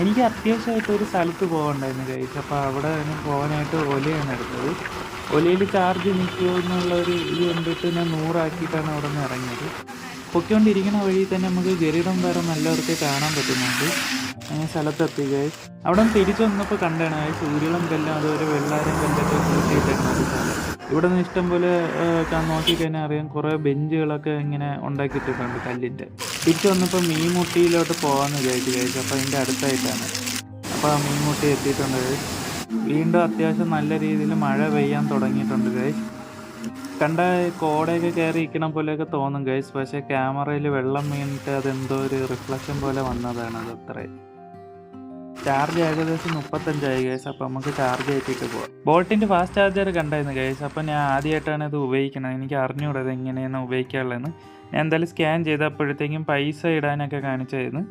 എനിക്ക് അത്യാവശ്യമായിട്ട് ഒരു സ്ഥലത്ത് പോകണ്ടായിരുന്നു ഗൈസ്. അപ്പോൾ അവിടെ പോകാനായിട്ട് ഒലയാണ് എടുത്തത്. ഒലയിൽ ചാർജ് നിൽക്കുമോ എന്നുള്ളൊരു ഇത് കണ്ടിട്ട് ഞാൻ 100 ആക്കിയിട്ടാണ് അവിടെ നിന്ന് ഇറങ്ങിയത്. പൊയ്ക്കൊണ്ടിരിക്കുന്ന വഴി തന്നെ നമുക്ക് ഗരുഡൻ പാറ നല്ലവർക്ക് കാണാൻ പറ്റുന്നുണ്ട്. അങ്ങനെ സ്ഥലത്തെത്തി ഗൈസ്. അവിടെ നിന്ന് തിരിച്ചു വന്നപ്പോൾ കണ്ടാണ് ഗൈസ് ഉരുളം കല്ലും അതുപോലെ വെള്ളാരം കല്ലൊക്കെ കൂട്ടിയിട്ടാണ് ഒരു സ്ഥലം. ഇവിടെ നിന്ന് ഇഷ്ടം പോലെ നോക്കിക്കഴിഞ്ഞാൽ അറിയാം കുറേ ബെഞ്ചുകളൊക്കെ ഇങ്ങനെ ഉണ്ടാക്കിയിട്ടിട്ടുണ്ട് കല്ലിൻ്റെ. തിരിച്ചു വന്നപ്പോൾ മീൻമുട്ടിയിലോട്ട് പോകാമെന്ന് വിചാരിച്ചു ഗൈസ്. അപ്പോൾ അതിൻ്റെ അടുത്തായിട്ടാണ്. അപ്പോൾ ആ മീൻമുട്ടി എത്തിയിട്ടുണ്ട് ഗൈസ്. വീണ്ടും അത്യാവശ്യം നല്ല രീതിയിൽ മഴ പെയ്യാൻ തുടങ്ങിയിട്ടുണ്ട് ഗൈസ്. കണ്ട കോടയൊക്കെ കയറി ഇരിക്കണ പോലെയൊക്കെ തോന്നും ഗൈസ്. പക്ഷേ ക്യാമറയിൽ വെള്ളം വീണിട്ട് അതെന്തോ ഒരു റിഫ്ലക്ഷൻ പോലെ വന്നതാണ്. അത് അത്രയും ചാർജ് ഏകദേശം 35 ഗൈസ്. അപ്പോൾ നമുക്ക് ചാർജ് കയറ്റിയിട്ട് പോകാം. ബോൾട്ടിൻ്റെ ഫാസ്റ്റ് ചാർജർ കണ്ടായിരുന്നു ഗൈസ്. അപ്പോൾ ഞാൻ ആദ്യമായിട്ടാണ് ഇത് ഉപയോഗിക്കുന്നത്. എനിക്ക് അറിഞ്ഞുകൂടാ ഇത് എങ്ങനെയാണ് ഉപയോഗിക്കാനുള്ളതെന്ന്. ഞാൻ എന്തായാലും സ്കാൻ ചെയ്തപ്പോഴത്തേക്കും പൈസ ഇടാനൊക്കെ കാണിച്ചായിരുന്നു.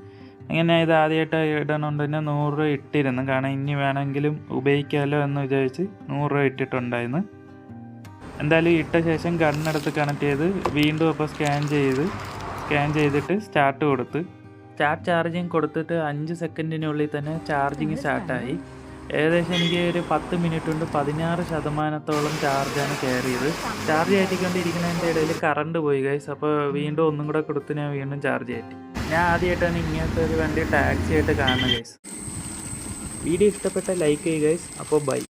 അങ്ങനെ ഇത് ആദ്യമായിട്ട് ഇടണോണ്ട് തന്നെ 100 രൂപ ഇട്ടിരുന്നു. കാരണം ഇനി വേണമെങ്കിലും ഉപയോഗിക്കാമല്ലോ എന്ന് വിചാരിച്ച് 100 രൂപ ഇട്ടിട്ടുണ്ടായിരുന്നു. എന്തായാലും ഇട്ട ശേഷം ഗണ്ണെടുത്ത് കണക്ട് ചെയ്ത് വീണ്ടും അപ്പോൾ സ്കാൻ ചെയ്തിട്ട് സ്റ്റാർട്ട് കൊടുത്ത് സ്റ്റാർട്ട് ചാർജിങ് കൊടുത്തിട്ട് 5 സെക്കൻഡിനുള്ളിൽ തന്നെ ചാർജിങ് സ്റ്റാർട്ടായി. ഏകദേശം എനിക്ക് ഒരു 10 മിനിറ്റ് കൊണ്ട് 16% ചാർജാണ് കയറിയത്. ചാർജ് കയറ്റിക്കൊണ്ടിരിക്കുന്നതിൻ്റെ ഇടയിൽ കറണ്ട് പോയി ഗൈസ്. അപ്പോൾ വീണ്ടും ഒന്നും കൂടെ കൊടുത്ത് ഞാൻ വീണ്ടും ചാർജ് കയറ്റി. ഞാൻ ആദ്യമായിട്ടാണ് ഇങ്ങനത്തെ ഒരു വണ്ടി ടാക്സി ആയിട്ട് കാണുന്നത് ഗൈസ്. വീഡിയോ ഇഷ്ടപ്പെട്ട ലൈക്ക് ചെയ്യുക ഗൈസ്. അപ്പോൾ ബൈ.